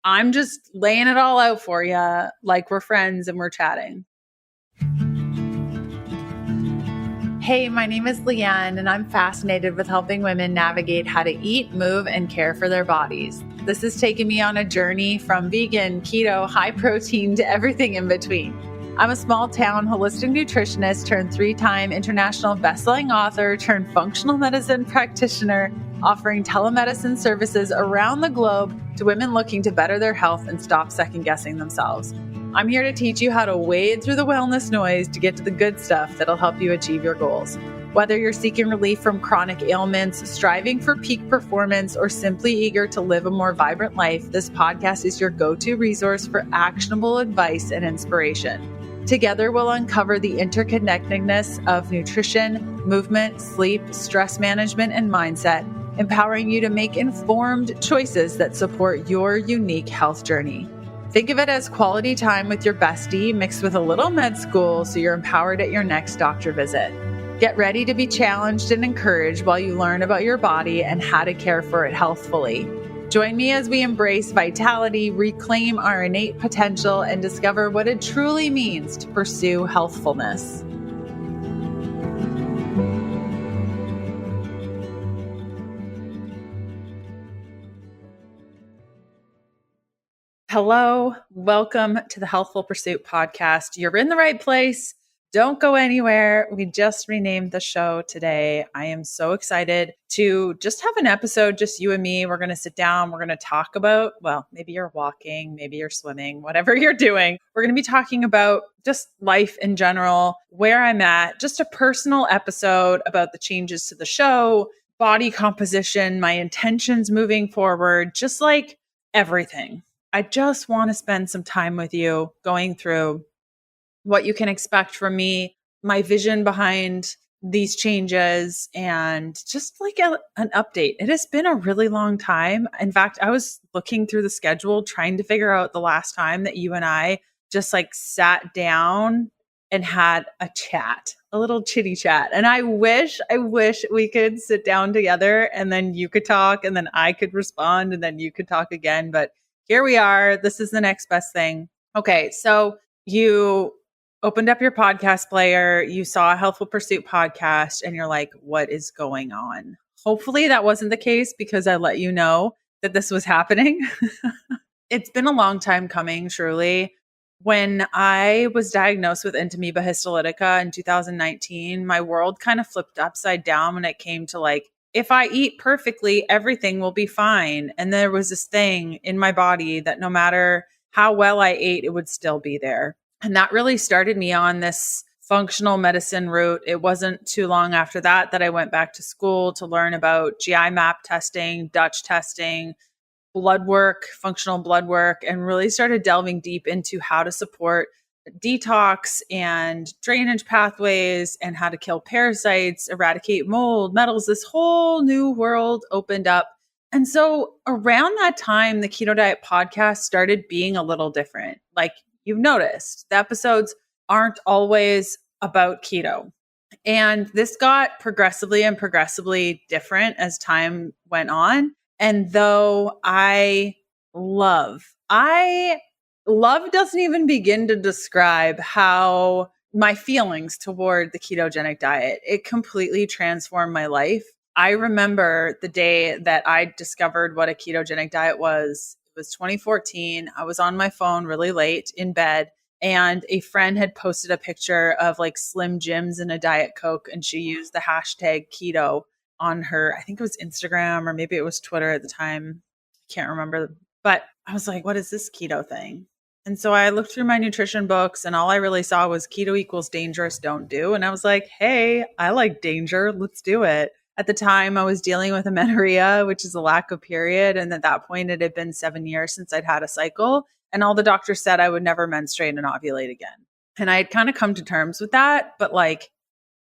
I'm just laying it all out for you like we're friends and we're chatting. Hey, my name is Leanne, and I'm fascinated with helping women navigate how to eat, move, and care for their bodies. This has taken me on a journey from vegan, keto, high protein to everything in between. I'm a small town holistic nutritionist turned 3-time international bestselling author turned functional medicine practitioner, offering telemedicine services around the globe to women looking to better their health and stop second-guessing themselves. I'm here to teach you how to wade through the wellness noise to get to the good stuff that'll help you achieve your goals. Whether you're seeking relief from chronic ailments, striving for peak performance, or simply eager to live a more vibrant life, this podcast is your go-to resource for actionable advice and inspiration. Together, we'll uncover the interconnectedness of nutrition, movement, sleep, stress management, and mindset, empowering you to make informed choices that support your unique health journey. Think of it as quality time with your bestie mixed with a little med school so you're empowered at your next doctor visit. Get ready to be challenged and encouraged while you learn about your body and how to care for it healthfully. Join me as we embrace vitality, reclaim our innate potential, and discover what it truly means to pursue healthfulness. Hello, welcome to the Healthful Pursuit Podcast. You're in the right place. Don't go anywhere. We just renamed the show today. I am so excited to just have an episode, just you and me. We're going to sit down. We're going to talk about, well, maybe you're walking, maybe you're swimming, whatever you're doing. We're going to be talking about just life in general, where I'm at, just a personal episode about the changes to the show, body composition, my intentions moving forward, just like everything. I just want to spend some time with you going through what you can expect from me, my vision behind these changes, and just like an update. It has been a really long time. In fact, I was looking through the schedule, trying to figure out the last time that you and I just like sat down and had a chat, a little chitty chat. And I wish we could sit down together and then you could talk and then I could respond and then you could talk again. But here we are. This is the next best thing. Okay. So you opened up your podcast player, you saw a Healthful Pursuit podcast, and you're like, what is going on? Hopefully that wasn't the case because I let you know that this was happening. It's been a long time coming, truly. When I was diagnosed with Entamoeba histolytica in 2019, my world kind of flipped upside down when it came to like, if I eat perfectly, everything will be fine. And there was this thing in my body that no matter how well I ate, it would still be there. And that really started me on this functional medicine route. It wasn't too long after that I went back to school to learn about GI map testing, Dutch testing, blood work, functional blood work, and really started delving deep into how to support detox and drainage pathways and how to kill parasites, eradicate mold, metals. This whole new world opened up. And so around that time, the Keto Diet Podcast started being a little different. Like you've noticed, the episodes aren't always about keto. And this got progressively different as time went on. And though love doesn't even begin to describe how my feelings toward the ketogenic diet. It completely transformed my life. I remember the day that I discovered what a ketogenic diet was. It was 2014. I was on my phone really late in bed, and a friend had posted a picture of like Slim Jims and a Diet Coke, and she used the hashtag keto on her, I think it was Instagram or maybe it was Twitter at the time. I can't remember. But I was like, what is this keto thing? And so I looked through my nutrition books and all I really saw was keto equals dangerous, don't do. And I was like, hey, I like danger. Let's do it. At the time, I was dealing with amenorrhea, which is a lack of period. And at that point, it had been 7 years since I'd had a cycle. And all the doctors said I would never menstruate and ovulate again. And I had kind of come to terms with that. But like,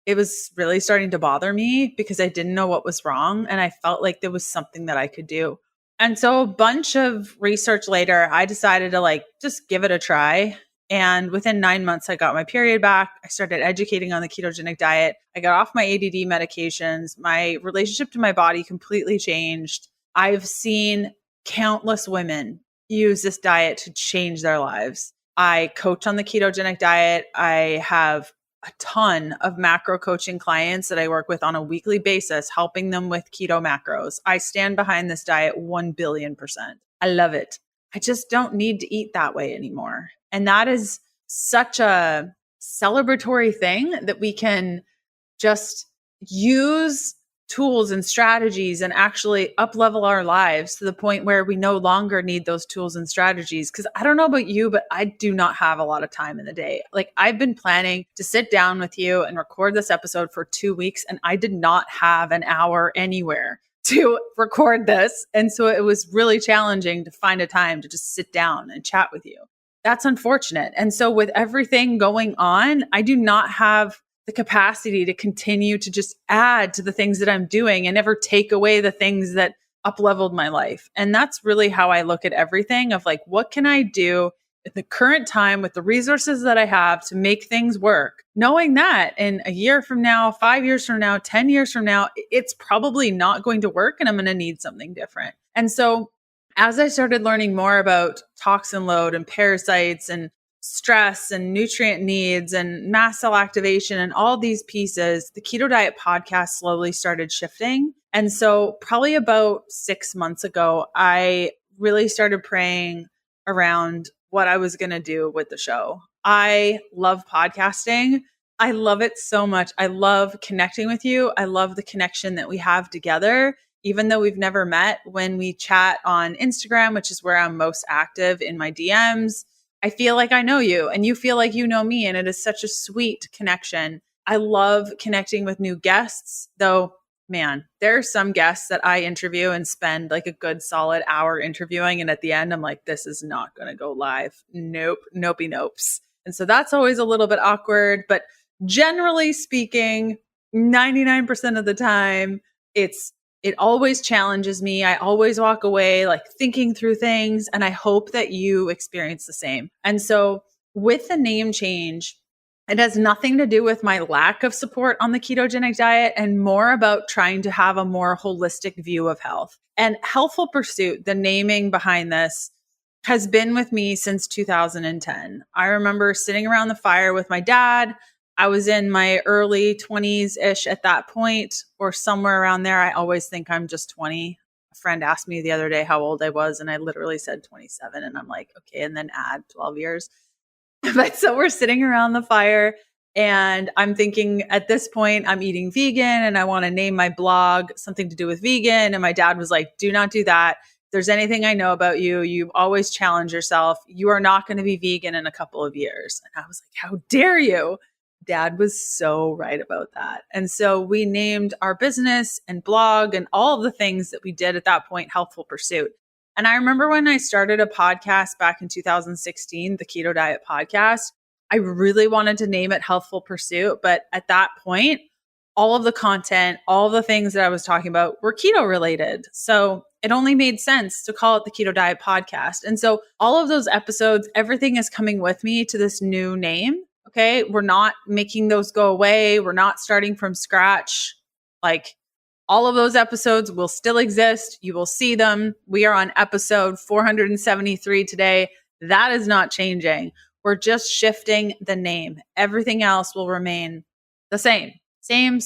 it was really starting to bother me because I didn't know what was wrong. And I felt like there was something that I could do. And so a bunch of research later, I decided to like just give it a try. And within 9 months, I got my period back. I started educating on the ketogenic diet. I got off my ADD medications. My relationship to my body completely changed. I've seen countless women use this diet to change their lives. I coach on the ketogenic diet. I have a ton of macro coaching clients that I work with on a weekly basis, helping them with keto macros. I stand behind this diet 1,000,000,000%. I love it. I just don't need to eat that way anymore. And that is such a celebratory thing that we can just use tools and strategies and actually up-level our lives to the point where we no longer need those tools and strategies. Because I don't know about you, but I do not have a lot of time in the day. Like, I've been planning to sit down with you and record this episode for 2 weeks, and I did not have an hour anywhere to record this. And so it was really challenging to find a time to just sit down and chat with you. That's unfortunate. And so with everything going on, I do not have the capacity to continue to just add to the things that I'm doing and never take away the things that up-leveled my life. And that's really how I look at everything of like, what can I do at the current time with the resources that I have to make things work? Knowing that in a year from now, 5 years from now, 10 years from now, it's probably not going to work and I'm going to need something different. And so as I started learning more about toxin load and parasites and stress and nutrient needs and mast cell activation and all these pieces, the Keto Diet Podcast slowly started shifting. And so probably about 6 months ago, I really started praying around what I was going to do with the show. I love podcasting. I love it so much. I love connecting with you. I love the connection that we have together. Even though we've never met, when we chat on Instagram, which is where I'm most active in my DMs, I feel like I know you and you feel like you know me. And it is such a sweet connection. I love connecting with new guests, though, man, there are some guests that I interview and spend like a good solid hour interviewing. And at the end, I'm like, this is not going to go live. Nope, nopey nopes. And so that's always a little bit awkward. But generally speaking, 99% of the time, it always challenges me. I always walk away like thinking through things, and I hope that you experience the same. And so with the name change, it has nothing to do with my lack of support on the ketogenic diet and more about trying to have a more holistic view of health. And Healthful Pursuit, the naming behind this, has been with me since 2010. I remember sitting around the fire with my dad. I was in my early 20s-ish at that point, or somewhere around there. I always think I'm just 20. A friend asked me the other day how old I was, and I literally said 27. And I'm like, okay, and then add 12 years. But so we're sitting around the fire, and I'm thinking at this point, I'm eating vegan, and I want to name my blog something to do with vegan. And my dad was like, do not do that. If there's anything I know about you, you've always challenged yourself. You are not going to be vegan in a couple of years. And I was like, how dare you? Dad was so right about that. And so we named our business and blog and all of the things that we did at that point, Healthful Pursuit. And I remember when I started a podcast back in 2016, the Keto Diet Podcast, I really wanted to name it Healthful Pursuit. But at that point, all of the content, all of the things that I was talking about were keto related. So it only made sense to call it the Keto Diet Podcast. And so all of those episodes, everything is coming with me to this new name. Okay, we're not making those go away. We're not starting from scratch. Like, all of those episodes will still exist. You will see them. We are on episode 473 today. That is not changing. We're just shifting the name. Everything else will remain the same. Same.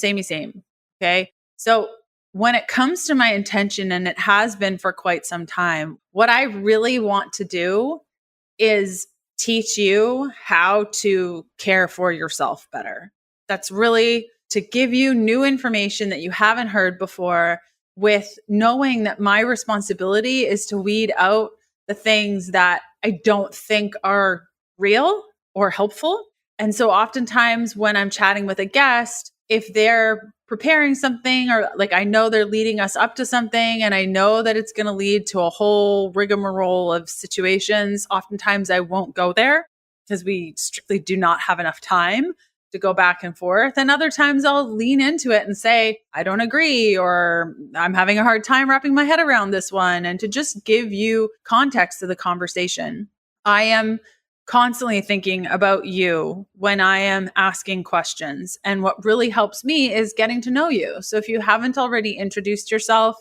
Okay, so when it comes to my intention, and it has been for quite some time, what I really want to do is teach you how to care for yourself better. That's really to give you new information that you haven't heard before, with knowing that my responsibility is to weed out the things that I don't think are real or helpful. And so oftentimes when I'm chatting with a guest, if they're preparing something, or like I know they're leading us up to something and I know that it's going to lead to a whole rigmarole of situations, oftentimes I won't go there because we strictly do not have enough time to go back and forth. And other times I'll lean into it and say, I don't agree, or I'm having a hard time wrapping my head around this one, and to just give you context to the conversation. I am constantly thinking about you when I am asking questions. And what really helps me is getting to know you. So if you haven't already introduced yourself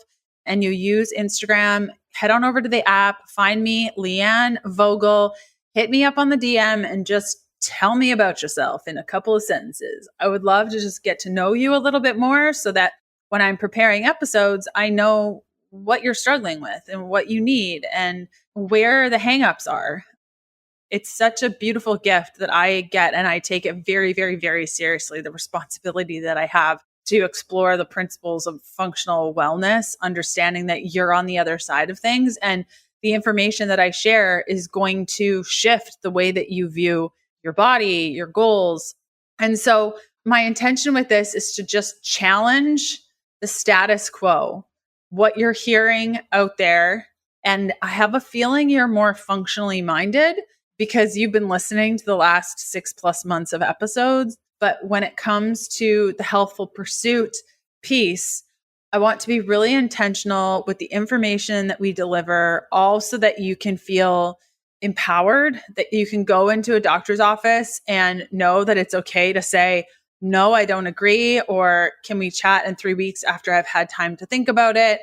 and you use Instagram, head on over to the app, find me, Leanne Vogel, hit me up on the DM and just tell me about yourself in a couple of sentences. I would love to just get to know you a little bit more so that when I'm preparing episodes, I know what you're struggling with and what you need and where the hangups are. It's such a beautiful gift that I get, and I take it very, very, very seriously, the responsibility that I have to explore the principles of functional wellness, understanding that you're on the other side of things. And the information that I share is going to shift the way that you view your body, your goals. And so my intention with this is to just challenge the status quo, what you're hearing out there. And I have a feeling you're more functionally minded because you've been listening to the last 6+ months of episodes. But when it comes to the healthful pursuit piece, I want to be really intentional with the information that we deliver, all so that you can feel empowered, that you can go into a doctor's office and know that it's okay to say, no, I don't agree, or can we chat in 3 weeks after I've had time to think about it?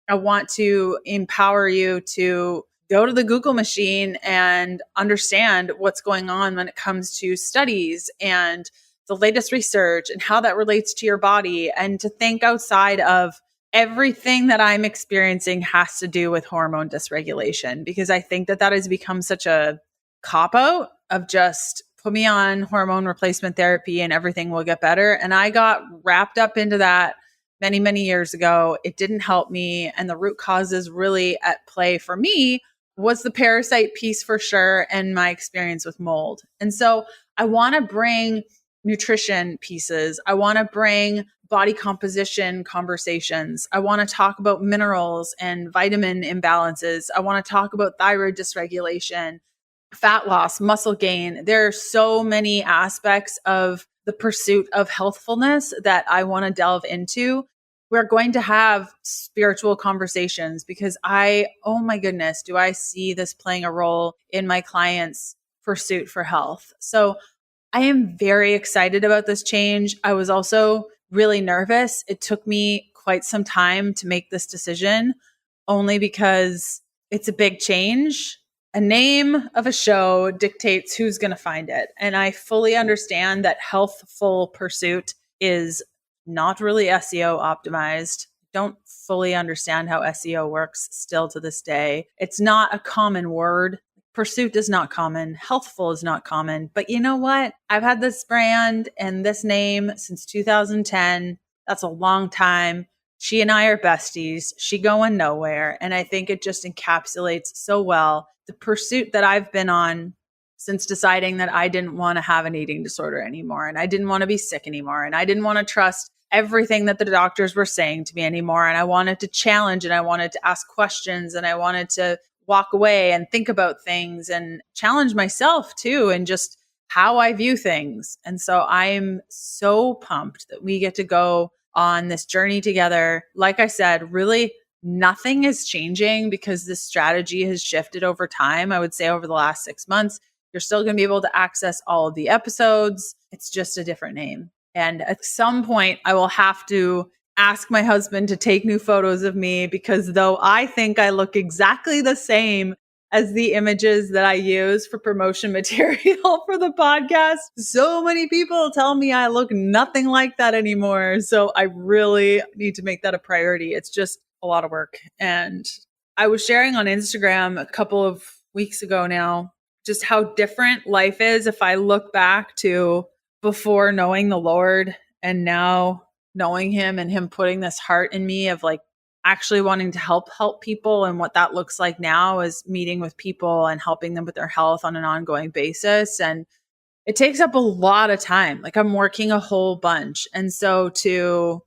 I want to empower you to go to the Google machine and understand what's going on when it comes to studies and the latest research and how that relates to your body, and to think outside of everything that I'm experiencing has to do with hormone dysregulation, because I think that that has become such a cop-out of just put me on hormone replacement therapy and everything will get better. And I got wrapped up into that many, many years ago. It didn't help me. And the root causes really at play for me was the parasite piece for sure, and my experience with mold. And so I want to bring nutrition pieces. I want to bring body composition conversations. I want to talk about minerals and vitamin imbalances. I want to talk about thyroid dysregulation, fat loss, muscle gain. There are so many aspects of the pursuit of healthfulness that I want to delve into. We're going to have spiritual conversations because oh my goodness, do I see this playing a role in my clients' pursuit for health. So I am very excited about this change. I was also really nervous. It took me quite some time to make this decision, only because it's a big change. A name of a show dictates who's going to find it. And I fully understand that Healthful Pursuit is not really SEO optimized. Don't fully understand how SEO works still to this day. It's not a common word. Pursuit is not common. Healthful is not common. But you know what? I've had this brand and this name since 2010. That's a long time. She and I are besties. She going nowhere. And I think it just encapsulates so well the pursuit that I've been on since deciding that I didn't want to have an eating disorder anymore. And I didn't want to be sick anymore. And I didn't want to trust everything that the doctors were saying to me anymore. And I wanted to challenge, and I wanted to ask questions, and I wanted to walk away and think about things and challenge myself too, and just how I view things. And so I'm so pumped that we get to go on this journey together. Like I said, really nothing is changing because this strategy has shifted over time. I would say over the last 6 months, you're still going to be able to access all of the episodes. It's just a different name. And at some point I will have to ask my husband to take new photos of me, because though I think I look exactly the same as the images that I use for promotion material for the podcast, so many people tell me I look nothing like that anymore. So I really need to make that a priority. It's just a lot of work. And I was sharing on Instagram a couple of weeks ago now, just how different life is if I look back to before knowing the Lord and now knowing him, and him putting this heart in me of like actually wanting to help people. And what that looks like now is meeting with people and helping them with their health on an ongoing basis. And it takes up a lot of time. Like I'm working a whole bunch. And so to,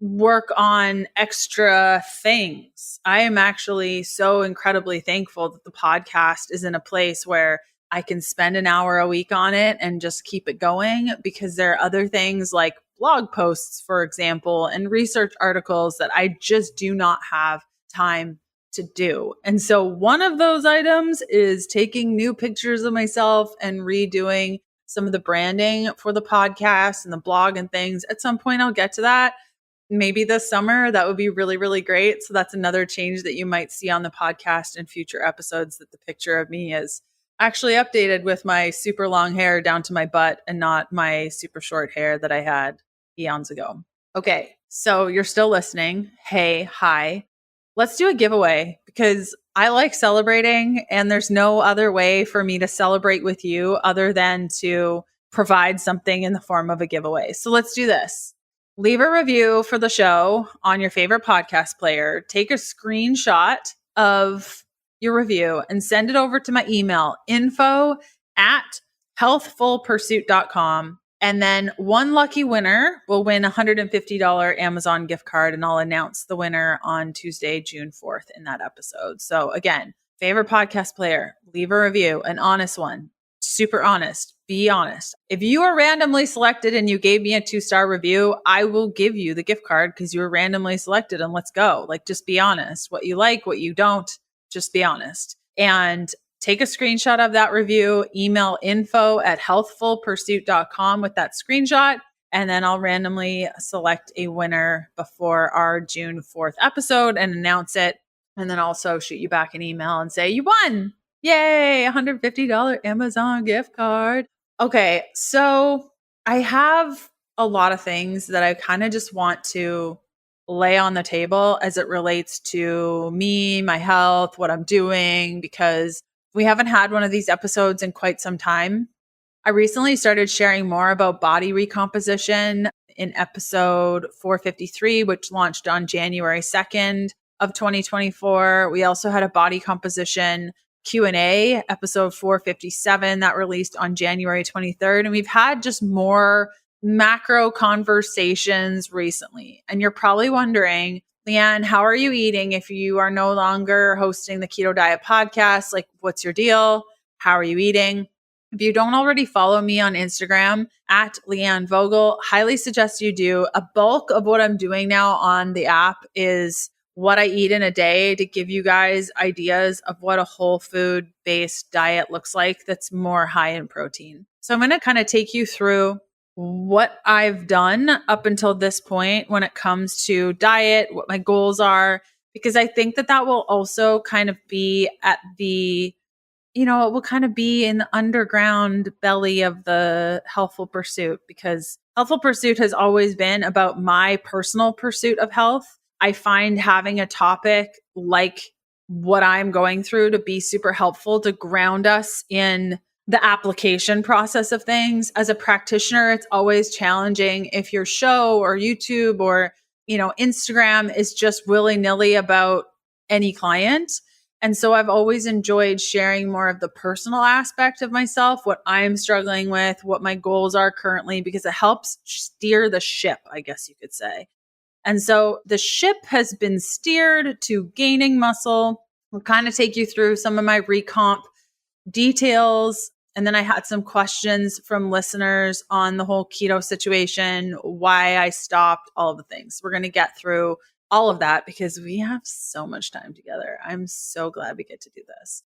work on extra things, I am actually so incredibly thankful that the podcast is in a place where I can spend an hour a week on it and just keep it going, because there are other things like blog posts, for example, and research articles that I just do not have time to do. And so one of those items is taking new pictures of myself and redoing some of the branding for the podcast and the blog and things. At some point I'll get to that. maybe this summer. That would be really, really great. So that's another change that you might see on the podcast in future episodes, that the picture of me is actually updated with my super long hair down to my butt and not my super short hair that I had eons ago. Okay, so you're still listening. Hey, hi. Let's do a giveaway because I like celebrating, and there's no other way for me to celebrate with you other than to provide something in the form of a giveaway. So let's do this. Leave a review for the show on your favorite podcast player. Take a screenshot of your review and send it over to my email, info@healthfulpursuit.com. And then one lucky winner will win a $150 Amazon gift card, and I'll announce the winner on Tuesday, June 4th in that episode. So again, favorite podcast player, leave a review, an honest one, super honest, be honest. If you are randomly selected and you gave me a 2-star review, I will give you the gift card because you were randomly selected, and let's go. Like, just be honest. What you like, what you don't, just be honest. And take a screenshot of that review, email info@healthfulpursuit.com with that screenshot, and then I'll randomly select a winner before our June 4th episode and announce it. And then also shoot you back an email and say, you won. Yay, $150 Amazon gift card. Okay, so I have a lot of things that I kind of just want to lay on the table as it relates to me, my health, what I'm doing, because we haven't had one of these episodes in quite some time. I recently started sharing more about body recomposition in episode 453, which launched on January 2nd of 2024. We also had a body composition Q&A, episode 457, that released on January 23rd. And we've had just more macro conversations recently. And you're probably wondering, Leanne, how are you eating if you are no longer hosting the Keto Diet Podcast? Like, what's your deal? How are you eating? If you don't already follow me on Instagram at Leanne Vogel, highly suggest you do. A bulk of what I'm doing now on the app is what I eat in a day to give you guys ideas of what a whole food based diet looks like that's more high in protein. So I'm going to kind of take you through what I've done up until this point when it comes to diet, what my goals are, because I think that that will also kind of be at the, it will kind of be in the underground belly of the Healthful Pursuit, because Healthful Pursuit has always been about my personal pursuit of health. I find having a topic like what I'm going through to be super helpful to ground us in the application process of things. As a practitioner, it's always challenging if your show or YouTube or, Instagram is just willy-nilly about any client. And so I've always enjoyed sharing more of the personal aspect of myself, what I'm struggling with, what my goals are currently, because it helps steer the ship, I guess you could say. And so the ship has been steered to gaining muscle. We'll kind of take you through some of my recomp details. And then I had some questions from listeners on the whole keto situation, why I stopped, all of the things. We're going to get through all of that because we have so much time together. I'm so glad we get to do this.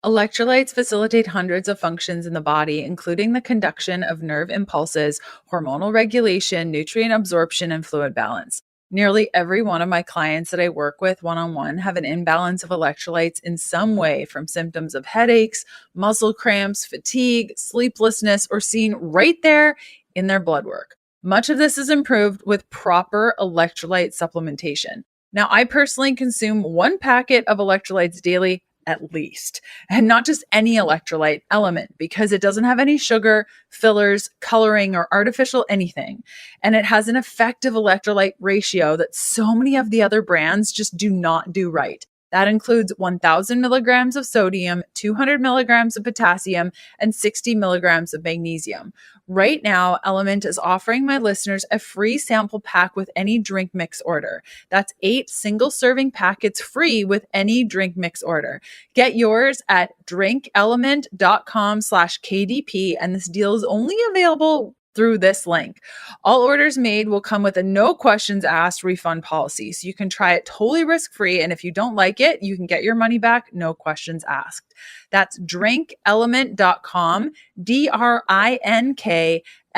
Electrolytes facilitate hundreds of functions in the body, including the conduction of nerve impulses, hormonal regulation, nutrient absorption, and fluid balance. Nearly every one of my clients that I work with one-on-one have an imbalance of electrolytes in some way, from symptoms of headaches, muscle cramps, fatigue, sleeplessness, or seen right there in their blood work. Much of this is improved with proper electrolyte supplementation. Now, I personally consume 1 packet of electrolytes daily at least, and not just any electrolyte element, because it doesn't have any sugar, fillers, coloring, or artificial anything. And it has an effective electrolyte ratio that so many of the other brands just do not do right. That includes 1,000 milligrams of sodium, 200 milligrams of potassium, and 60 milligrams of magnesium. Right now, Element is offering my listeners a free sample pack with any drink mix order. That's 8 single-serving packets free with any drink mix order. Get yours at drinkelement.com/KDP, and this deal is only available through this link. All orders made will come with a no questions asked refund policy, so you can try it totally risk-free, and if you don't like it, you can get your money back, no questions asked. That's drinkelement.com,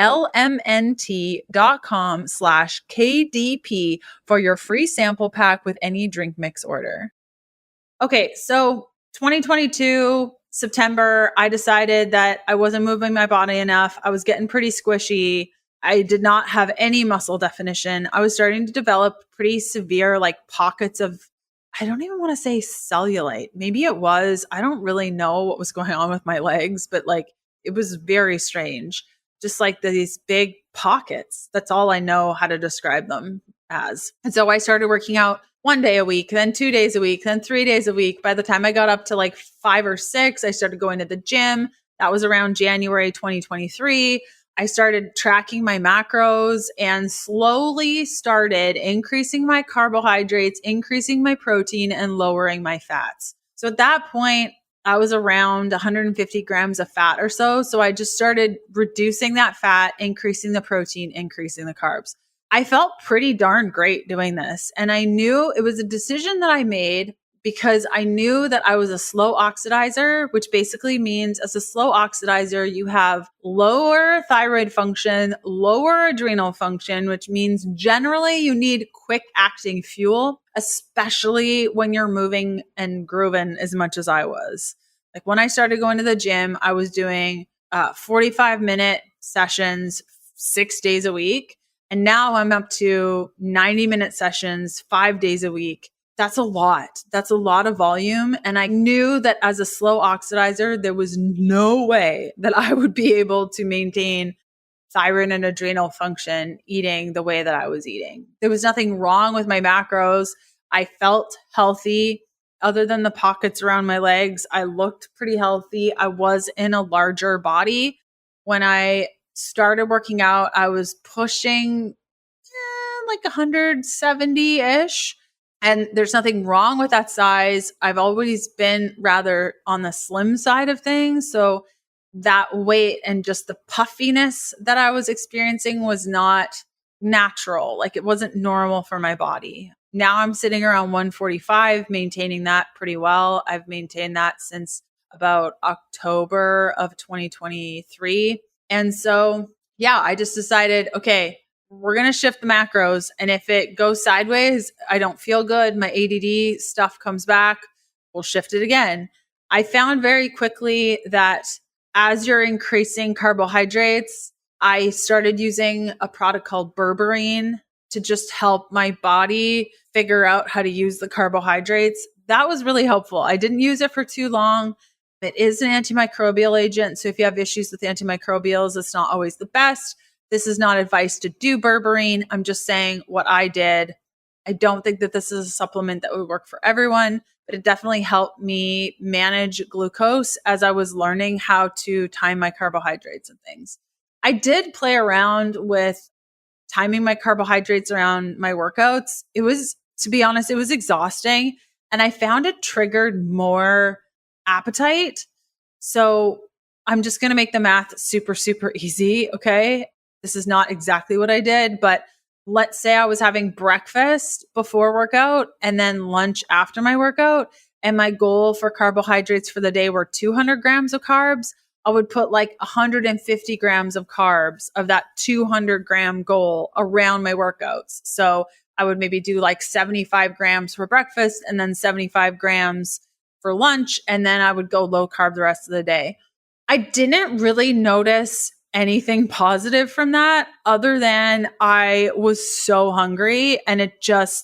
lmnt.com/KDP for your free sample pack with any drink mix order. Okay, so 2022, September, I decided that I wasn't moving my body enough. I was getting pretty squishy. I did not have any muscle definition. I was starting to develop pretty severe pockets of, I don't even want to say cellulite. Maybe it was. I don't really know what was going on with my legs, but it was very strange. Just these big pockets. That's all I know how to describe them as. And so I started working out 1 day a week, then 2 days a week, then 3 days a week. By the time I got up to 5 or 6, I started going to the gym. That was around January 2023. I started tracking my macros and slowly started increasing my carbohydrates, increasing my protein, and lowering my fats. So at that point, I was around 150 grams of fat or so. So I just started reducing that fat, increasing the protein, increasing the carbs. I felt pretty darn great doing this. And I knew it was a decision that I made because I knew that I was a slow oxidizer, which basically means as a slow oxidizer, you have lower thyroid function, lower adrenal function, which means generally you need quick acting fuel, especially when you're moving and grooving as much as I was. When I started going to the gym, I was doing 45-minute sessions 6 days a week. And now I'm up to 90-minute sessions 5 days a week. That's a lot. That's a lot of volume. And I knew that as a slow oxidizer, there was no way that I would be able to maintain thyroid and adrenal function eating the way that I was eating. There was nothing wrong with my macros. I felt healthy. Other than the pockets around my legs, I looked pretty healthy. I was in a larger body. When I started working out, I was pushing 170-ish. And there's nothing wrong with that size. I've always been rather on the slim side of things. So that weight and just the puffiness that I was experiencing was not natural. It wasn't normal for my body. Now I'm sitting around 145, maintaining that pretty well. I've maintained that since about October of 2023. And so, I just decided, okay, we're going to shift the macros. And if it goes sideways, I don't feel good, my ADD stuff comes back, we'll shift it again. I found very quickly that as you're increasing carbohydrates, I started using a product called berberine to just help my body figure out how to use the carbohydrates. That was really helpful. I didn't use it for too long. It is an antimicrobial agent. So if you have issues with antimicrobials, it's not always the best. This is not advice to do berberine. I'm just saying what I did. I don't think that this is a supplement that would work for everyone, but it definitely helped me manage glucose as I was learning how to time my carbohydrates and things. I did play around with timing my carbohydrates around my workouts. It was, to be honest, it was exhausting. And I found it triggered more appetite. So I'm just going to make the math super, super easy. Okay. This is not exactly what I did, but let's say I was having breakfast before workout and then lunch after my workout. And my goal for carbohydrates for the day were 200 grams of carbs. I would put 150 grams of carbs of that 200 gram goal around my workouts. So I would maybe do 75 grams for breakfast and then 75 grams for lunch. And then I would go low carb the rest of the day. I didn't really notice anything positive from that other than I was so hungry and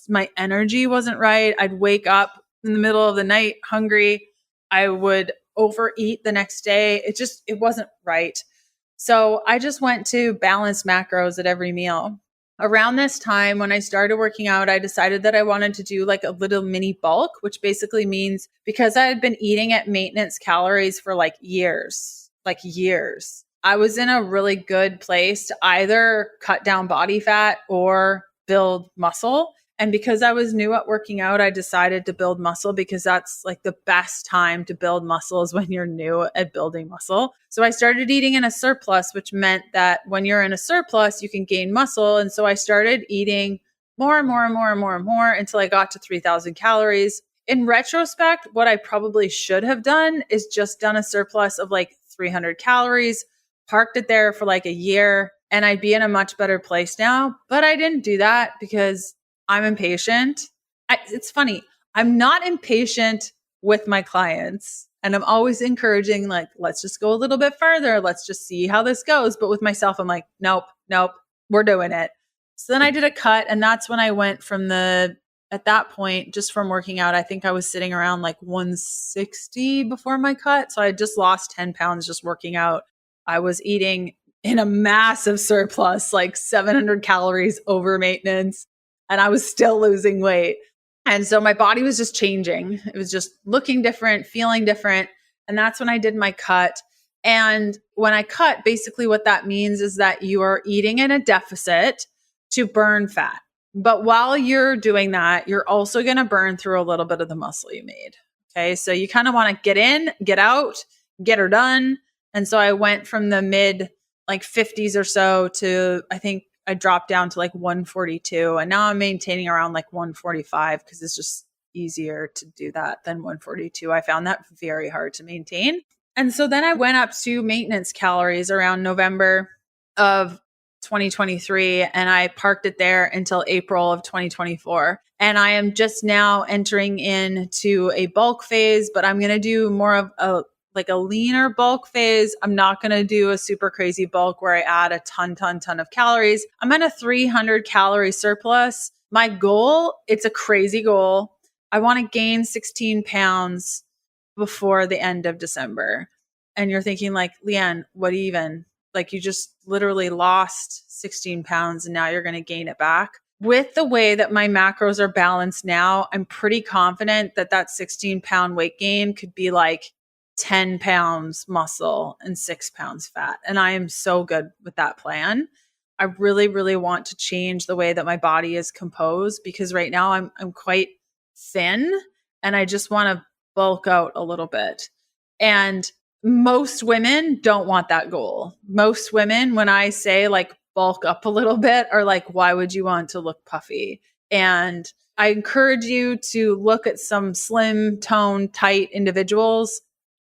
my energy wasn't right. I'd wake up in the middle of the night hungry. I would overeat the next day. It wasn't right. So I just went to balanced macros at every meal. Around this time, when I started working out, I decided that I wanted to do a little mini bulk, which basically means because I had been eating at maintenance calories for years, I was in a really good place to either cut down body fat or build muscle. And because I was new at working out, I decided to build muscle because that's the best time to build muscle is when you're new at building muscle. So I started eating in a surplus, which meant that when you're in a surplus, you can gain muscle. And so I started eating more and more and more and more and more until I got to 3,000 calories. In retrospect, what I probably should have done is just done a surplus of 300 calories, parked it there for a year, and I'd be in a much better place now. But I didn't do that because I'm impatient. It's funny. I'm not impatient with my clients, and I'm always encouraging, like, let's just go a little bit further. Let's just see how this goes. But with myself, I'm like, nope, we're doing it. So then I did a cut, and that's when I went from at that point, just from working out, I think I was sitting around like 160 before my cut. So I just lost 10 pounds just working out. I was eating in a massive surplus, like 700 calories over maintenance, and I was still losing weight. And so my body was just changing. It was just looking different, feeling different. And that's when I did my cut. And when I cut, basically what that means is that you are eating in a deficit to burn fat. But while you're doing that, you're also going to burn through a little bit of the muscle you made. Okay. So you kind of want to get in, get out, get her done. And so I went from the mid like 50s or so to, I think I dropped down to like 142. And now I'm maintaining around like 145 because it's just easier to do that than 142. I found that very hard to maintain. And so then I went up to maintenance calories around November of 2023, and I parked it there until April of 2024. And I am just now entering into a bulk phase, but I'm going to do more of a leaner bulk phase. I'm not going to do a super crazy bulk where I add a ton of calories. I'm at a 300 calorie surplus. My goal, it's a crazy goal. I want to gain 16 pounds before the end of December. And you're thinking like, Leanne, what even? Like you just literally lost 16 pounds and now you're going to gain it back. With the way that my macros are balanced now, I'm pretty confident that that 16 pound weight gain could be like 10 pounds muscle and 6 pounds fat. And I am so good with that plan. I really, really want to change the way that my body is composed because right now I'm quite thin and I just want to bulk out a little bit. And most women don't want that goal. Most women, when I say like bulk up a little bit, are like, why would you want to look puffy? And I encourage you to look at some slim, toned, tight individuals.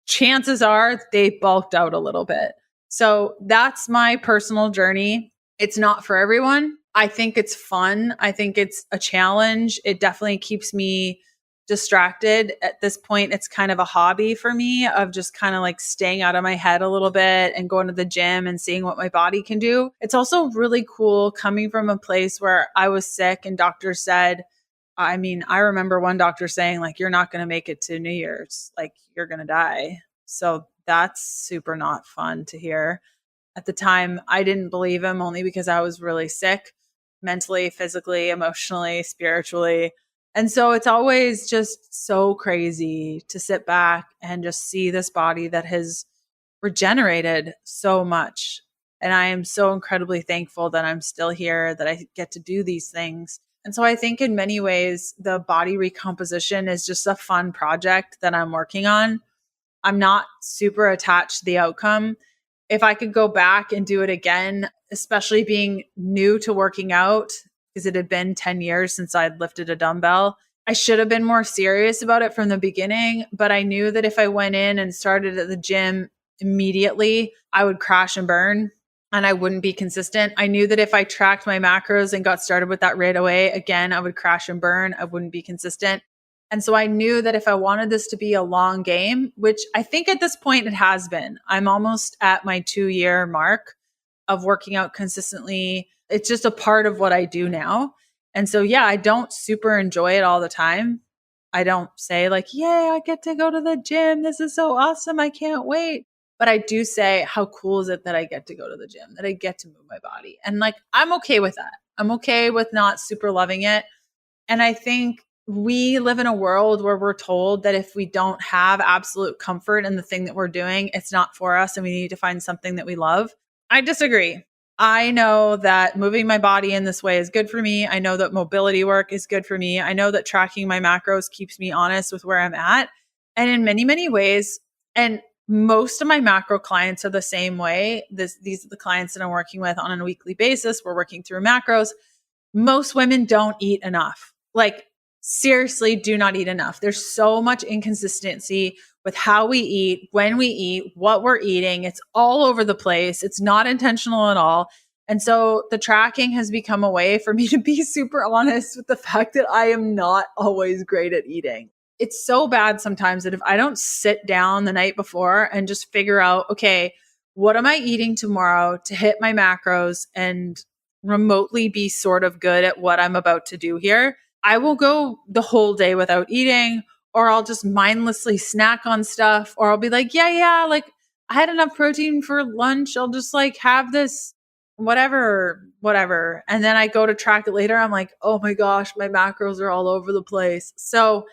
Chances are they bulked out a little bit. So that's my personal journey. It's not for everyone. I think it's fun. I think it's a challenge. It definitely keeps me distracted. At this point, it's kind of a hobby for me of just kind of like staying out of my head a little bit and going to the gym and seeing what my body can do. It's also really cool coming from a place where I was sick and doctors said, I remember one doctor saying like, you're not going to make it to New Year's, like you're going to die. So that's super not fun to hear. At the time, I didn't believe him only because I was really sick, mentally, physically, emotionally, spiritually. And so it's always just so crazy to sit back and just see this body that has regenerated so much. And I am so incredibly thankful that I'm still here, that I get to do these things. And so I think in many ways, the body recomposition is just a fun project that I'm working on. I'm not super attached to the outcome. If I could go back and do it again, especially being new to working out, because it had been 10 years since I'd lifted a dumbbell, I should have been more serious about it from the beginning. But I knew that if I went in and started at the gym immediately, I would crash and burn and I wouldn't be consistent. I knew that if I tracked my macros and got started with that right away, again, I would crash and burn. I wouldn't be consistent. And so I knew that if I wanted this to be a long game, which I think at this point it has been, I'm almost at my 2-year mark of working out consistently. It's just a part of what I do now. And so, yeah, I don't super enjoy it all the time. I don't say like, yay, I get to go to the gym. This is so awesome. I can't wait. But I do say, how cool is it that I get to go to the gym, that I get to move my body? And like, I'm okay with that. I'm okay with not super loving it. And I think we live in a world where we're told that if we don't have absolute comfort in the thing that we're doing, it's not for us and we need to find something that we love. I disagree. I know that moving my body in this way is good for me. I know that mobility work is good for me. I know that tracking my macros keeps me honest with where I'm at. And in many, many ways, and most of my macro clients are the same way. These are the clients that I'm working with on a weekly basis. We're working through macros. Most women don't eat enough. Like, seriously, do not eat enough. There's so much inconsistency with how we eat, when we eat, what we're eating. It's all over the place. It's not intentional at all. And so the tracking has become a way for me to be super honest with the fact that I am not always great at eating. It's so bad sometimes that if I don't sit down the night before and just figure out, okay, what am I eating tomorrow to hit my macros and remotely be sort of good at what I'm about to do here, I will go the whole day without eating, or I'll just mindlessly snack on stuff, or I'll be like, yeah, like I had enough protein for lunch. I'll just like have this whatever. And then I go to track it later. I'm like, oh my gosh, my macros are all over the place. So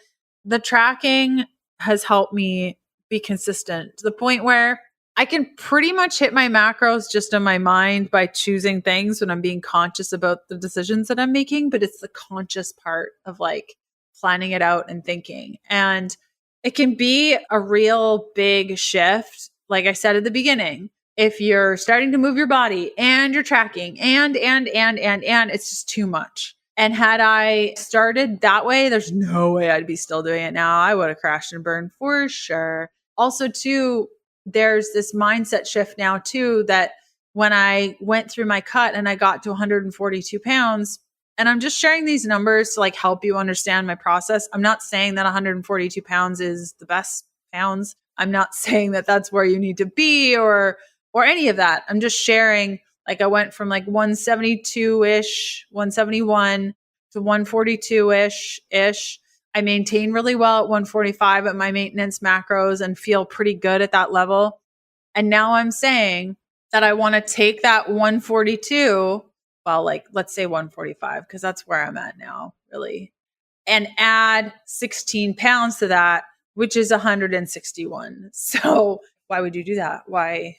the tracking has helped me be consistent to the point where I can pretty much hit my macros just in my mind by choosing things when I'm being conscious about the decisions that I'm making. But it's the conscious part of like planning it out and thinking. And it can be a real big shift. Like I said at the beginning, if you're starting to move your body and you're tracking and, it's just too much. And had I started that way, there's no way I'd be still doing it now. I would have crashed and burned for sure. Also, too, there's this mindset shift now, too, that when I went through my cut and I got to 142 pounds, and I'm just sharing these numbers to like help you understand my process. I'm not saying that 142 pounds is the best pounds. I'm not saying that that's where you need to be or any of that. I'm just sharing, like I went from like 172-ish, 171 to 142-ish. I maintain really well at 145 at my maintenance macros and feel pretty good at that level. And now I'm saying that I want to take that 142, well, like let's say 145, because that's where I'm at now, really, and add 16 pounds to that, which is 161. So why would you do that? Why?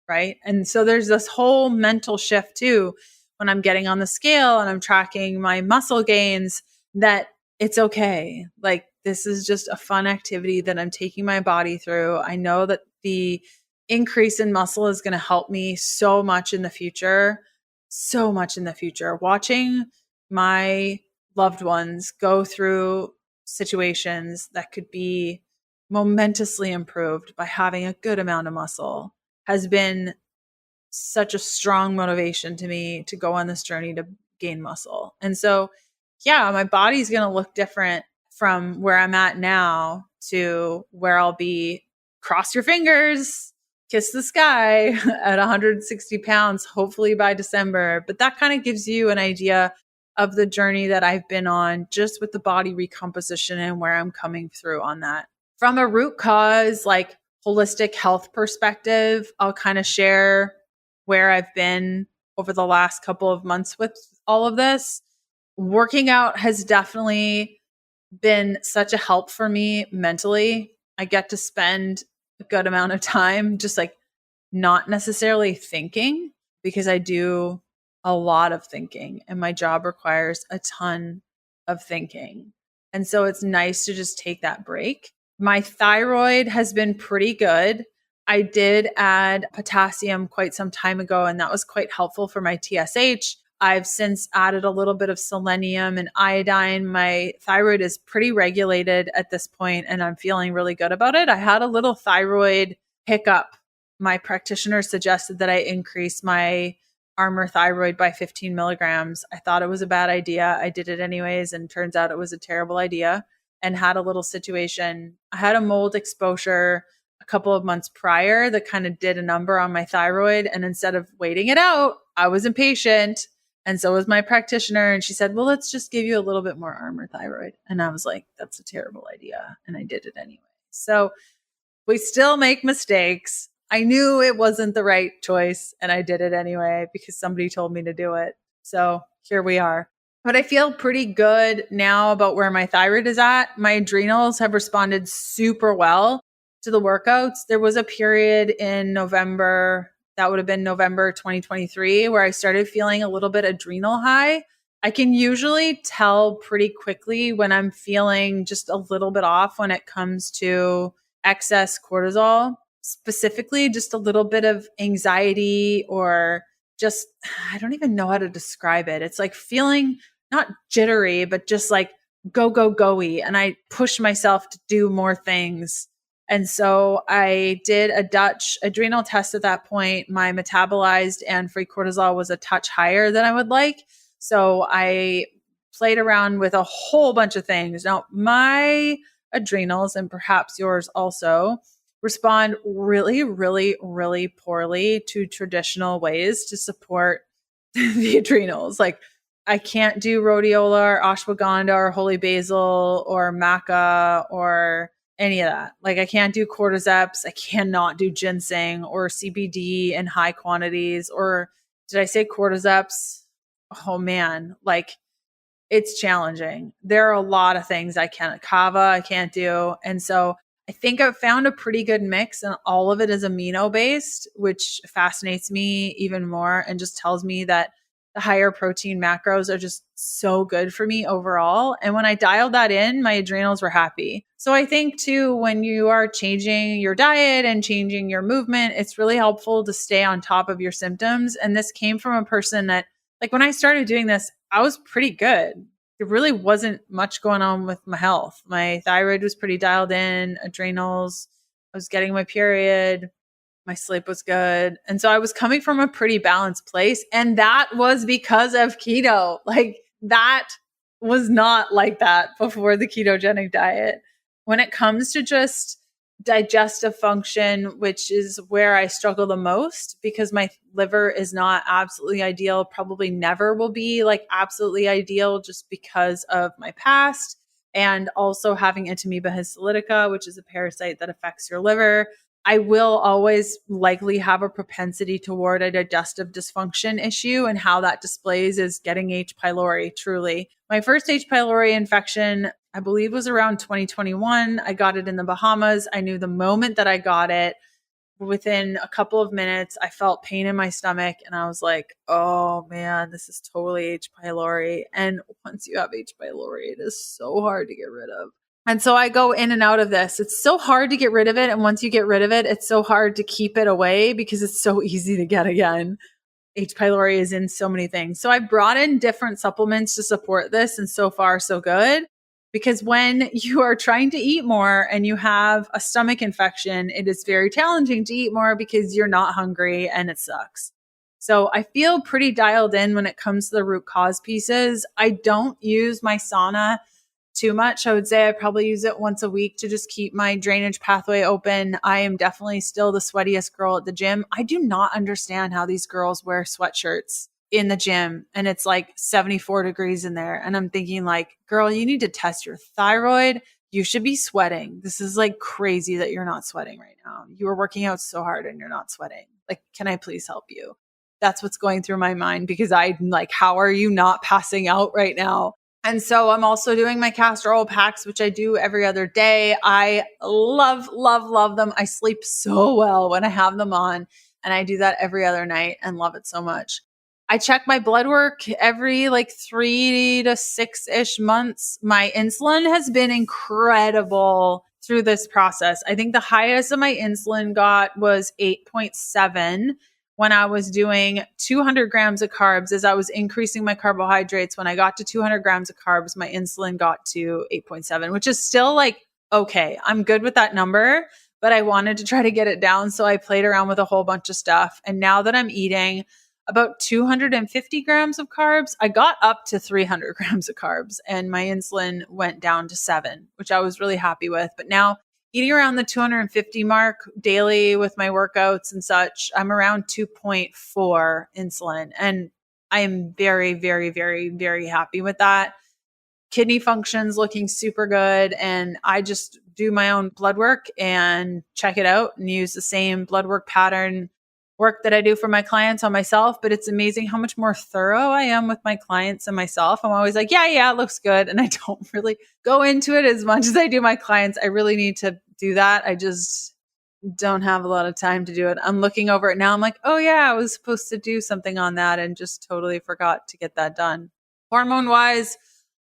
Right. And so there's this whole mental shift too, when I'm getting on the scale and I'm tracking my muscle gains, that it's okay. Like this is just a fun activity that I'm taking my body through. I know that the increase in muscle is going to help me so much in the future, watching my loved ones go through situations that could be momentously improved by having a good amount of muscle has been such a strong motivation to me to go on this journey to gain muscle. And so, yeah, my body's going to look different from where I'm at now to where I'll be. Cross your fingers, kiss the sky at 160 pounds, hopefully by December. But that kind of gives you an idea of the journey that I've been on just with the body recomposition and where I'm coming through on that. From a root cause, like holistic health perspective, I'll kind of share where I've been over the last couple of months with all of this. Working out has definitely been such a help for me mentally. I get to spend a good amount of time just like not necessarily thinking, because I do a lot of thinking and my job requires a ton of thinking. And so it's nice to just take that break. My thyroid has been pretty good. I did add potassium quite some time ago, and that was quite helpful for my TSH. I've since added a little bit of selenium and iodine. My thyroid is pretty regulated at this point, and I'm feeling really good about it. I had a little thyroid hiccup. My practitioner suggested that I increase my Armour thyroid by 15 milligrams. I thought it was a bad idea. I did it anyways, and turns out it was a terrible idea, and had a little situation. I had a mold exposure a couple of months prior that kind of did a number on my thyroid. And instead of waiting it out, I was impatient. And so was my practitioner. And she said, well, let's just give you a little bit more Armour thyroid. And I was like, that's a terrible idea. And I did it anyway. So we still make mistakes. I knew it wasn't the right choice, and I did it anyway because somebody told me to do it. So here we are. But I feel pretty good now about where my thyroid is at. My adrenals have responded super well to the workouts. There was a period in November, that would have been November 2023, where I started feeling a little bit adrenal high. I can usually tell pretty quickly when I'm feeling just a little bit off when it comes to excess cortisol, specifically just a little bit of anxiety, or just, I don't even know how to describe it. It's like feeling not jittery, but just like go-y. And I push myself to do more things. And so I did a Dutch adrenal test at that point. My metabolized and free cortisol was a touch higher than I would like. So I played around with a whole bunch of things. Now, my adrenals, and perhaps yours also, respond really, really, really poorly to traditional ways to support the adrenals. Like, I can't do rhodiola or ashwagandha or holy basil or maca or any of that. Like, I can't do cordyceps. I cannot do ginseng or CBD in high quantities. Or did I say cordyceps? Oh man, like, it's challenging. There are a lot of things I can't, kava, I can't do. And so I think I've found a pretty good mix, and all of it is amino based, which fascinates me even more and just tells me that the higher protein macros are just so good for me overall. And when I dialed that in, my adrenals were happy. So I think too, when you are changing your diet and changing your movement, it's really helpful to stay on top of your symptoms. And this came from a person that, like, when I started doing this, I was pretty good. There really wasn't much going on with my health. My thyroid was pretty dialed in, adrenals, I was getting my period, my sleep was good. And so I was coming from a pretty balanced place. And that was because of keto. Like, that was not like that before the ketogenic diet. When it comes to just digestive function, which is where I struggle the most because my liver is not absolutely ideal, probably never will be like absolutely ideal just because of my past, and also having Entamoeba histolytica, which is a parasite that affects your liver. I will always likely have a propensity toward a digestive dysfunction issue, and how that displays is getting H. pylori, truly. My first H. pylori infection, I believe, was around 2021. I got it in the Bahamas. I knew the moment that I got it, within a couple of minutes, I felt pain in my stomach, and I was like, oh man, this is totally H. pylori. And once you have H. pylori, it is so hard to get rid of. And so I go in and out of this. It's so hard to get rid of it. And once you get rid of it, it's so hard to keep it away because it's so easy to get again. H. pylori is in so many things. So I brought in different supplements to support this, and so far so good. Because when you are trying to eat more and you have a stomach infection, it is very challenging to eat more because you're not hungry and it sucks. So I feel pretty dialed in when it comes to the root cause pieces. I don't use my sauna too much. I would say I probably use it once a week to just keep my drainage pathway open. I am definitely still the sweatiest girl at the gym. I do not understand how these girls wear sweatshirts in the gym and it's like 74 degrees in there. And I'm thinking, like, girl, you need to test your thyroid. You should be sweating. This is like crazy that you're not sweating right now. You are working out so hard and you're not sweating. Like, can I please help you? That's what's going through my mind, because I'm like, how are you not passing out right now? And so I'm also doing my castor oil packs, which I do every other day. I love, love, love them. I sleep so well when I have them on, and I do that every other night and love it so much. I check my blood work every like 3 to 6-ish months. My insulin has been incredible through this process. I think the highest of my insulin got was 8.7 when I was doing 200 grams of carbs. As I was increasing my carbohydrates, when I got to 200 grams of carbs, my insulin got to 8.7, which is still like, okay, I'm good with that number, but I wanted to try to get it down. So I played around with a whole bunch of stuff. And now that I'm eating about 250 grams of carbs, I got up to 300 grams of carbs, and my insulin went down to 7, which I was really happy with. But now eating around the 250 mark daily with my workouts and such, I'm around 2.4 insulin. And I am very, very, very, very happy with that. Kidney function's looking super good. And I just do my own blood work and check it out and use the same blood work pattern work that I do for my clients on myself. But it's amazing how much more thorough I am with my clients and myself. I'm always like, yeah, it looks good. And I don't really go into it as much as I do my clients. I really need to do that. I just don't have a lot of time to do it. I'm looking over it now. I'm like, oh yeah, I was supposed to do something on that and just totally forgot to get that done. Hormone wise,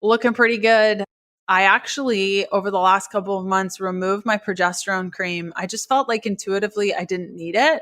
looking pretty good. I actually, over the last couple of months, removed my progesterone cream. I just felt like intuitively I didn't need it.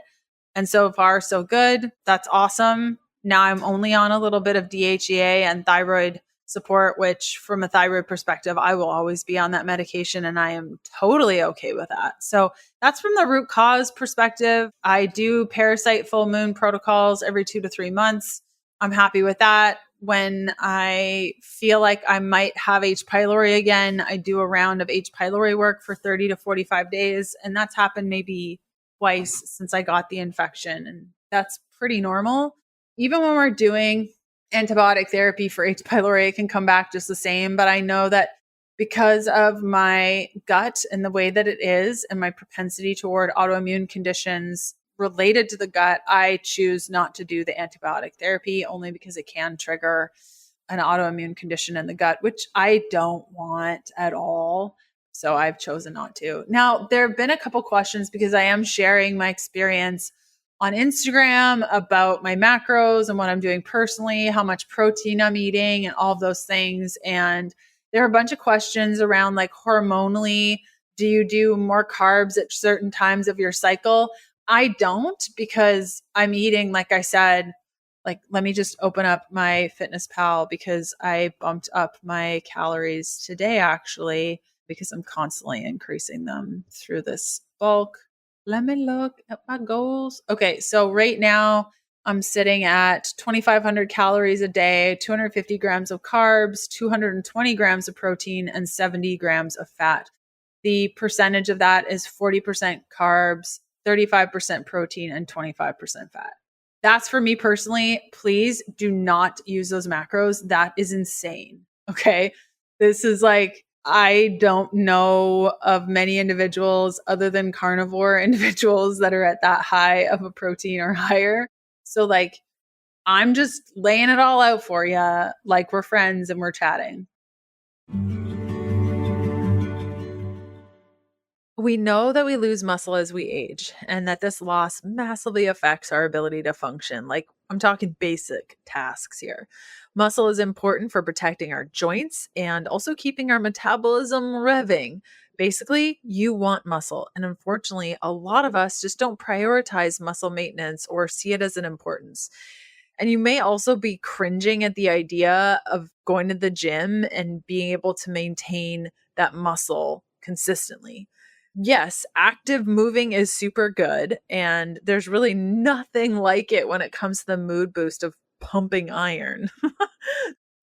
And so far, so good. That's awesome. Now I'm only on a little bit of DHEA and thyroid support, which from a thyroid perspective, I will always be on that medication and I am totally okay with that. So that's from the root cause perspective. I do parasite full moon protocols every 2 to 3 months. I'm happy with that. When I feel like I might have H. pylori again, I do a round of H. pylori work for 30 to 45 days. And that's happened maybe twice since I got the infection. And that's pretty normal. Even when we're doing antibiotic therapy for H. pylori, it can come back just the same. But I know that because of my gut and the way that it is and my propensity toward autoimmune conditions related to the gut, I choose not to do the antibiotic therapy only because it can trigger an autoimmune condition in the gut, which I don't want at all. So I've chosen not to. Now, there have been a couple questions because I am sharing my experience on Instagram about my macros and what I'm doing personally, how much protein I'm eating and all of those things. And there are a bunch of questions around like hormonally, do you do more carbs at certain times of your cycle? I don't, because I'm eating, like I said, like, let me just open up my Fitness Pal because I bumped up my calories today, actually, because I'm constantly increasing them through this bulk. Let me look at my goals. Okay. So right now I'm sitting at 2,500 calories a day, 250 grams of carbs, 220 grams of protein, and 70 grams of fat. The percentage of that is 40% carbs, 35% protein, and 25% fat. That's for me personally. Please do not use those macros. That is insane. Okay. This is like, I don't know of many individuals other than carnivore individuals that are at that high of a protein or higher. So like, I'm just laying it all out for you. Like we're friends and we're chatting. We know that we lose muscle as we age and that this loss massively affects our ability to function. Like I'm talking basic tasks here. Muscle is important for protecting our joints and also keeping our metabolism revving. Basically, you want muscle. And unfortunately, a lot of us just don't prioritize muscle maintenance or see it as an importance. And you may also be cringing at the idea of going to the gym and being able to maintain that muscle consistently. Yes, active moving is super good. And there's really nothing like it when it comes to the mood boost of pumping iron.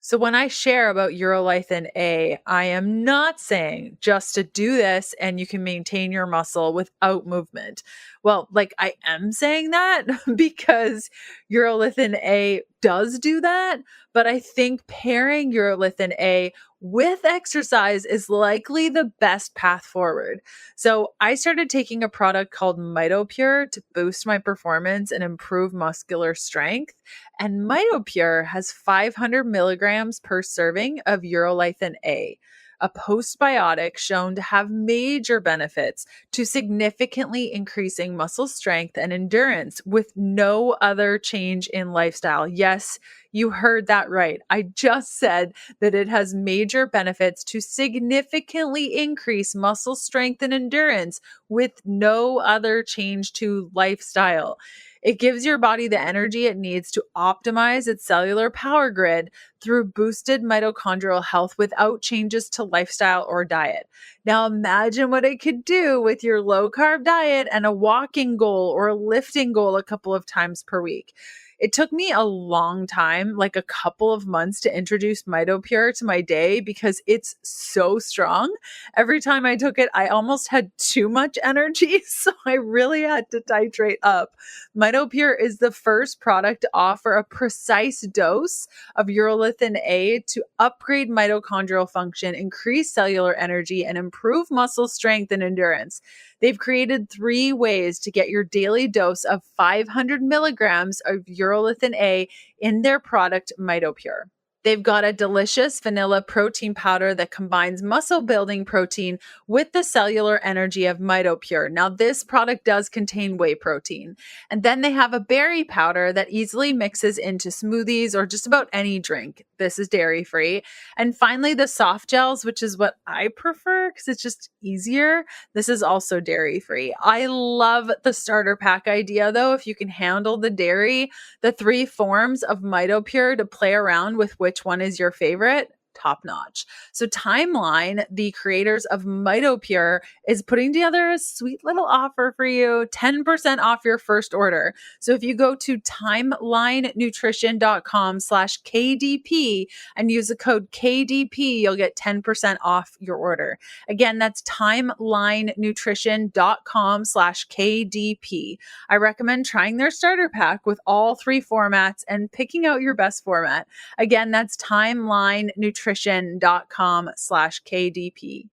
So when I share about Urolithin A, I am not saying just to do this and you can maintain your muscle without movement. Well, like I am saying that because Urolithin A does do that, but I think pairing Urolithin A with exercise is likely the best path forward. So I started taking a product called MitoPure to boost my performance and improve muscular strength. And MitoPure has 500 milligrams per serving of Urolithin A, a postbiotic shown to have major benefits to significantly increasing muscle strength and endurance with no other change in lifestyle. Yes, you heard that right. I just said that it has major benefits to significantly increase muscle strength and endurance with no other change to lifestyle. It gives your body the energy it needs to optimize its cellular power grid through boosted mitochondrial health without changes to lifestyle or diet. Now imagine what it could do with your low carb diet and a walking goal or a lifting goal a couple of times per week. It took me a long time, like a couple of months, to introduce MitoPure to my day because it's so strong. Every time I took it, I almost had too much energy, so I really had to titrate up. MitoPure is the first product to offer a precise dose of Urolithin A to upgrade mitochondrial function, increase cellular energy, and improve muscle strength and endurance. They've created 3 ways to get your daily dose of 500 milligrams of Urolithin A in their product MitoPure. They've got a delicious vanilla protein powder that combines muscle building protein with the cellular energy of MitoPure. Now, this product does contain whey protein. And then they have a berry powder that easily mixes into smoothies or just about any drink. This is dairy free. And finally, the soft gels, which is what I prefer because it's just easier. This is also dairy free. I love the starter pack idea though. If you can handle the dairy, the 3 forms of MitoPure to play around with which one is your favorite. top notch. So Timeline, the creators of MitoPure, is putting together a sweet little offer for you, 10% off your first order. So if you go to timelinenutrition.com/KDP and use the code KDP, you'll get 10% off your order. Again, that's timelinenutrition.com/KDP. I recommend trying their starter pack with all 3 formats and picking out your best format. Again, that's timelinenutrition.com/KDP.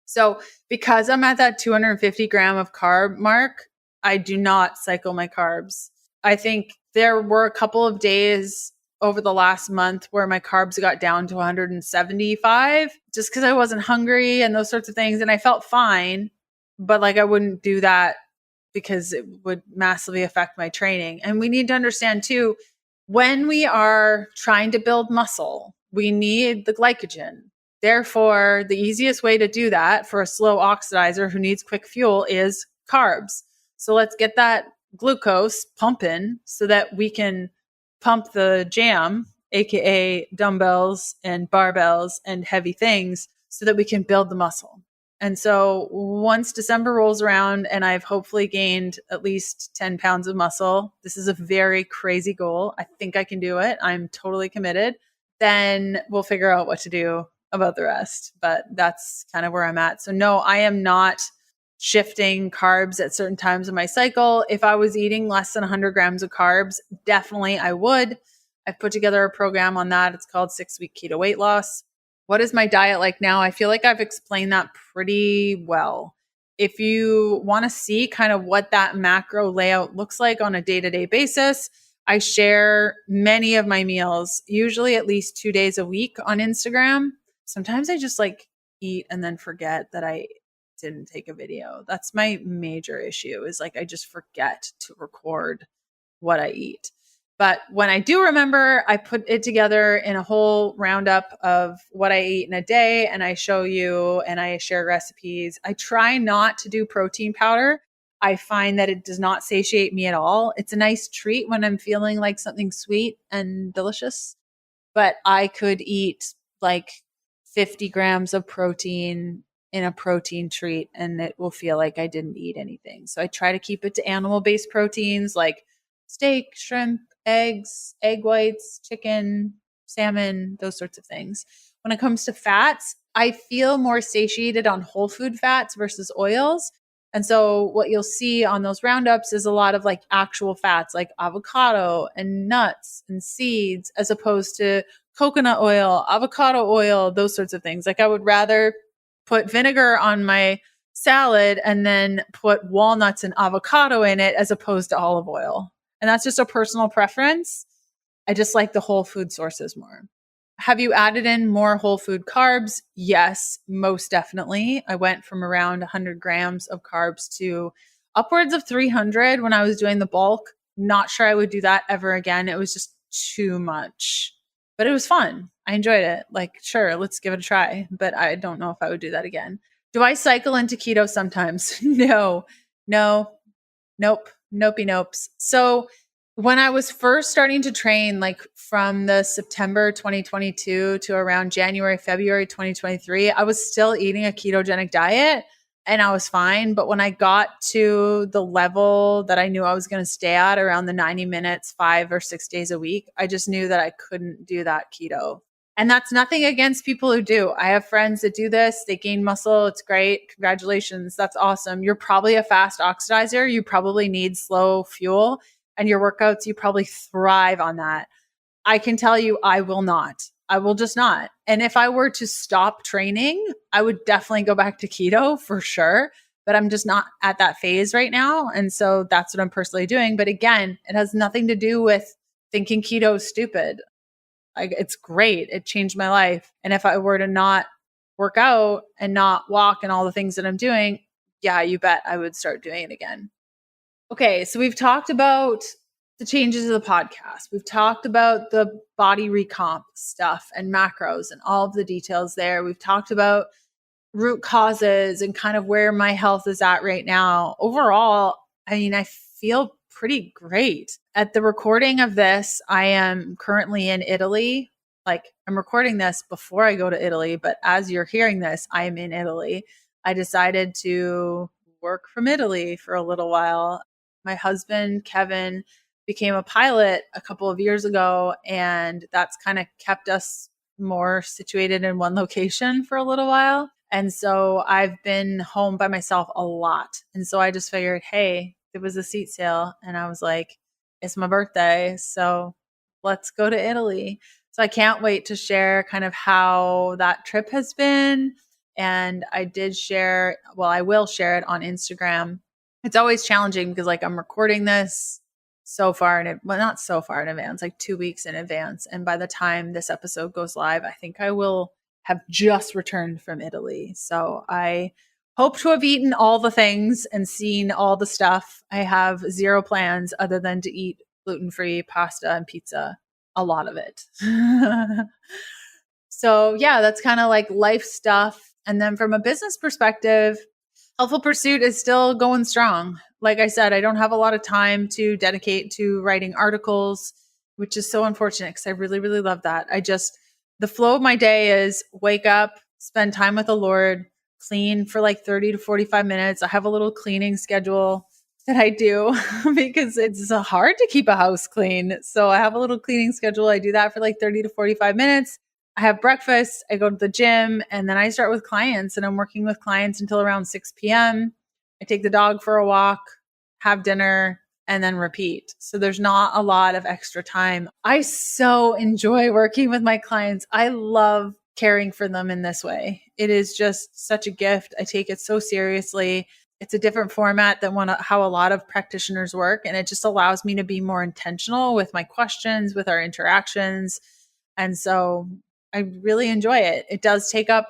So because I'm at that 250 gram of carb mark, I do not cycle my carbs. I think there were a couple of days over the last month where my carbs got down to 175 just because I wasn't hungry and those sorts of things. And I felt fine, but like I wouldn't do that because it would massively affect my training. And we need to understand too, when we are trying to build muscle, we need the glycogen. Therefore, the easiest way to do that for a slow oxidizer who needs quick fuel is carbs. So let's get that glucose pumping so that we can pump the jam, aka dumbbells and barbells and heavy things, so that we can build the muscle. And so once December rolls around and I've hopefully gained at least 10 pounds of muscle, this is a very crazy goal. I think I can do it. I'm totally committed. Then we'll figure out what to do about the rest. But that's kind of where I'm at. So no, I am not shifting carbs at certain times of my cycle. If I was eating less than 100 grams of carbs, definitely I would. I've put together a program on that. It's called 6-Week Keto Weight Loss. What is my diet like now? I feel like I've explained that pretty well. If you want to see kind of what that macro layout looks like on a day-to-day basis, I share many of my meals, usually at least 2 days a week on Instagram. Sometimes I just like eat and then forget that I didn't take a video. That's my major issue, is like I just forget to record what I eat. But when I do remember, I put it together in a whole roundup of what I eat in a day, and I show you and I share recipes. I try not to do protein powder. I find that it does not satiate me at all. It's a nice treat when I'm feeling like something sweet and delicious, but I could eat like 50 grams of protein in a protein treat and it will feel like I didn't eat anything. So I try to keep it to animal-based proteins like steak, shrimp, eggs, egg whites, chicken, salmon, those sorts of things. When it comes to fats, I feel more satiated on whole food fats versus oils. And so what you'll see on those roundups is a lot of like actual fats like avocado and nuts and seeds, as opposed to coconut oil, avocado oil, those sorts of things. Like I would rather put vinegar on my salad and then put walnuts and avocado in it as opposed to olive oil. And that's just a personal preference. I just like the whole food sources more. Have you added in more whole food carbs? Yes, most definitely. I went from around 100 grams of carbs to upwards of 300 when I was doing the bulk. Not sure I would do that ever again. It was just too much, but it was fun. I enjoyed it. Like, sure, let's give it a try, but I don't know if I would do that again. Do I cycle into keto sometimes? No, nope. Nopes. So when I was first starting to train, like from the September 2022 to around January, February 2023, I was still eating a ketogenic diet and I was fine. But when I got to the level that I knew I was going to stay at around the 90 minutes, 5 or 6 days a week, I just knew that I couldn't do that keto. And that's nothing against people who do. I have friends that do this. They gain muscle. It's great. Congratulations. That's awesome. You're probably a fast oxidizer. You probably need slow fuel, and your workouts, you probably thrive on that. I can tell you, I will not. I will just not. And if I were to stop training, I would definitely go back to keto for sure. But I'm just not at that phase right now. And so that's what I'm personally doing. But again, it has nothing to do with thinking keto is stupid. It's great. It changed my life. And if I were to not work out and not walk and all the things that I'm doing, yeah, you bet I would start doing it again. Okay, so we've talked about the changes of the podcast. We've talked about the body recomp stuff and macros and all of the details there. We've talked about root causes and kind of where my health is at right now. Overall, I mean, I feel pretty great. At the recording of this, I am currently in Italy like I'm recording this before I go to Italy, but as you're hearing this, I'm in Italy. I decided to work from Italy for a little while. My husband, Kevin, became a pilot a couple of years ago, and that's kind of kept us more situated in one location for a little while. And so I've been home by myself a lot. And so I just figured, hey, it was a seat sale. And I was like, it's my birthday. So let's go to Italy. So I can't wait to share kind of how that trip has been. And I did share, well, I will share it on Instagram. It's always challenging because like I'm recording this so far in it, well, not so far in advance, like 2 weeks in advance. And by the time this episode goes live, I think I will have just returned from Italy. So I hope to have eaten all the things and seen all the stuff. I have zero plans other than to eat gluten-free pasta and pizza, a lot of it. So yeah, that's kind of like life stuff. And then from a business perspective, Healthful Pursuit is still going strong. Like I said, I don't have a lot of time to dedicate to writing articles, which is so unfortunate because I really, really love that. The flow of my day is wake up, spend time with the Lord, clean for like 30 to 45 minutes. I have a little cleaning schedule that I do because it's hard to keep a house clean. So I have a little cleaning schedule. I do that for like 30 to 45 minutes. I have breakfast, I go to the gym, and then I start with clients, and I'm working with clients until around 6 p.m. I take the dog for a walk, have dinner, and then repeat. So there's not a lot of extra time. I so enjoy working with my clients. I love caring for them in this way. It is just such a gift. I take it so seriously. It's a different format than how a lot of practitioners work. And it just allows me to be more intentional with my questions, with our interactions. And so I really enjoy it. It does take up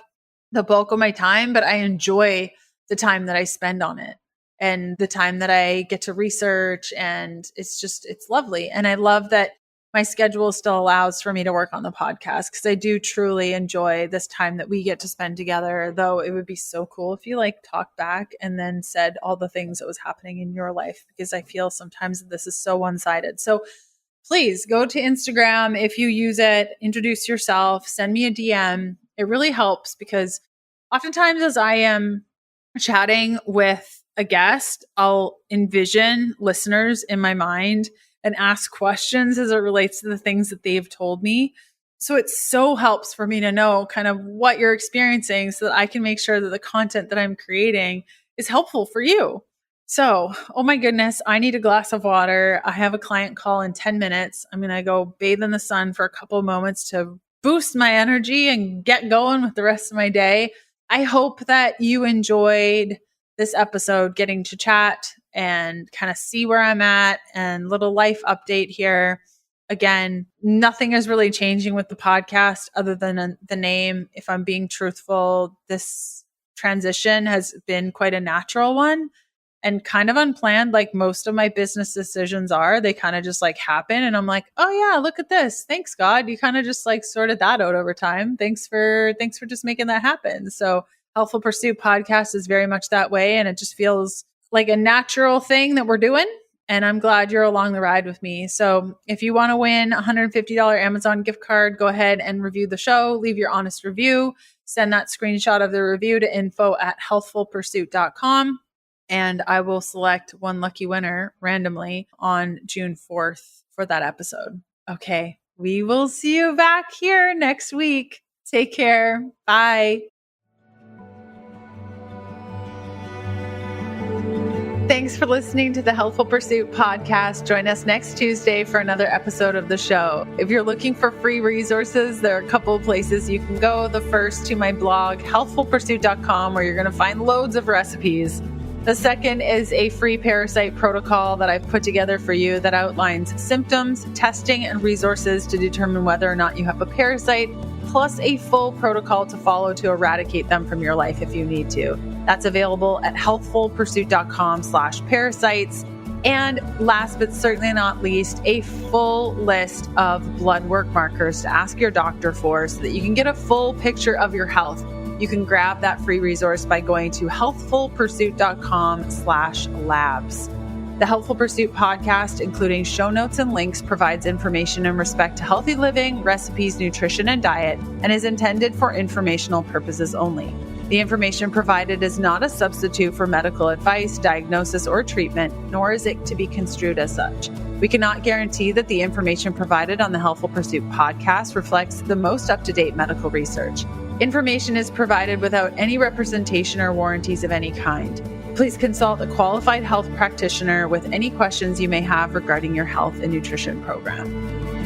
the bulk of my time, but I enjoy the time that I spend on it and the time that I get to research. And it's lovely. And I love that my schedule still allows for me to work on the podcast because I do truly enjoy this time that we get to spend together, though it would be so cool if you like talked back and then said all the things that was happening in your life, because I feel sometimes this is so one-sided. So please go to Instagram if you use it, introduce yourself, send me a DM. It really helps because oftentimes as I am chatting with a guest, I'll envision listeners in my mind and ask questions as it relates to the things that they've told me. So it so helps for me to know kind of what you're experiencing so that I can make sure that the content that I'm creating is helpful for you. So, oh my goodness, I need a glass of water. I have a client call in 10 minutes. I'm going to go bathe in the sun for a couple of moments to boost my energy and get going with the rest of my day. I hope that you enjoyed this episode, getting to chat and kind of see where I'm at and little life update here. Again, nothing is really changing with the podcast other than the name. If I'm being truthful, this transition has been quite a natural one and kind of unplanned. Like most of my business decisions are, they kind of just like happen. And I'm like, oh yeah, look at this. Thanks God. You kind of just like sorted that out over time. Thanks for just making that happen. So Healthful Pursuit Podcast is very much that way. And it just feels like a natural thing that we're doing. And I'm glad you're along the ride with me. So if you want to win a $150 Amazon gift card, go ahead and review the show, leave your honest review, send that screenshot of the review to info@healthfulpursuit.com. And I will select one lucky winner randomly on June 4th for that episode. Okay. We will see you back here next week. Take care. Bye. Thanks for listening to the Healthful Pursuit Podcast. Join us next Tuesday for another episode of the show. If you're looking for free resources, there are a couple of places you can go. The first to my blog, healthfulpursuit.com, where you're going to find loads of recipes. The second is a free parasite protocol that I've put together for you that outlines symptoms, testing, and resources to determine whether or not you have a parasite, plus a full protocol to follow to eradicate them from your life if you need to. That's available at healthfulpursuit.com/parasites. And last but certainly not least, a full list of blood work markers to ask your doctor for so that you can get a full picture of your health. You can grab that free resource by going to healthfulpursuit.com/labs. The Healthful Pursuit Podcast, including show notes and links, provides information in respect to healthy living, recipes, nutrition, and diet, and is intended for informational purposes only. The information provided is not a substitute for medical advice, diagnosis, or treatment, nor is it to be construed as such. We cannot guarantee that the information provided on the Healthful Pursuit Podcast reflects the most up-to-date medical research. Information is provided without any representation or warranties of any kind. Please consult a qualified health practitioner with any questions you may have regarding your health and nutrition program.